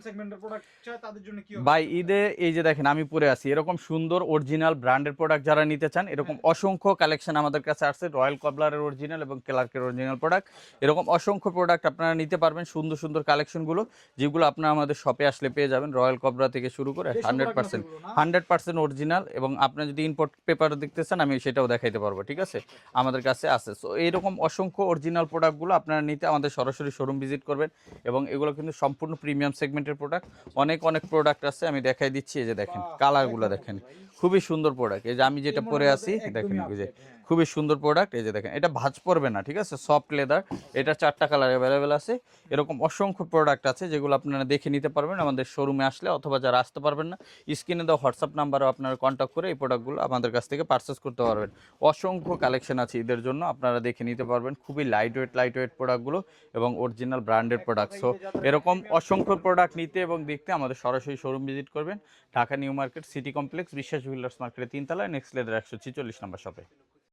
সেগমেন্টের প্রোডাক্ট চায় তাদের জন্য কি ভাই ঈদে এই যে দেখেন আমি পরে আছি এরকম সুন্দর অরিজিনাল ব্র্যান্ডের প্রোডাক্ট যারা নিতে চান এরকম অসংখ্য কালেকশন আমাদের কাছে আসছে রয়্যাল কবলারের অরিজিনাল এবং ক্লার্কের অরিজিনাল প্রোডাক্ট এরকম অসংখ্য প্রোডাক্ট আপনারা নিতে পারবেন সুন্দর সুন্দর কালেকশনগুলো যেগুলো আপনারা আমাদের শপে আসলে পেয়ে যাবেন রয়্যাল কবলা থেকে শুরু করে 100% অরিজিনাল এবং আপনি যদি ইম্পোর্ট পেপার দেখতে চান আমি সেটাও দেখাইতে পারবো ঠিক আছে আমাদের কাছে আছে সো এইরকম অসংখ্য অরিজিনাল প্রোডাক্টগুলো আপনারা নিতে আমাদের সরাসরি শোরুম ভিজিট করবেন এবং এগুলো কিন্তু সম্পূর্ণ প্রিমিয়াম সেগমেন্টের প্রোডাক্ট অনেক অনেক প্রোডাক্ট আছে আমি দেখাই দিচ্ছি এই যে দেখেন কালারগুলো দেখেন খুবই সুন্দর প্রোডাক্ট এই যে আমি যেটা পরে আছি দেখেন এই যে খুবই সুন্দর প্রোডাক্ট এই যে দেখেন এটা ভাঁজ পড়বে না ঠিক আছে সফট লেদার এটা 4টা কালার অ্যাভেলেবেল আছে এরকম অসংখ্য প্রোডাক্ট আছে যেগুলো আপনারা দেখে নিতে পারবেন আমাদের শোরুমে আসলে অথবা যারা আসতে পারবেন না স্ক্রিনে দেওয়া হোয়াটসঅ্যাপ নাম্বারও আপনারা কন্ট্যাক্ট করে এই প্রোডাক্টগুলো আমাদের কাছ থেকে পারচেস করতে পারবেন অসংখ্য কালেকশন আছে ঈদের জন্য আপনারা দেখে নিতে পারবেন খুবই লাইট ওয়েট প্রোডাক্টগুলো এবং অরিজিনাল ব্র্যান্ডেড প্রোডাক্ট সো এরকম অসংখ্য প্রোডাক্ট নিতে এবং দেখতে আমাদের সরাসরি শোরুম ভিজিট করবেন Dhaka new market city complex বিশ্বাস জুয়েলার্স মার্কেটের 3 তলায় নেক্সট লেদার 146 নম্বর শপে।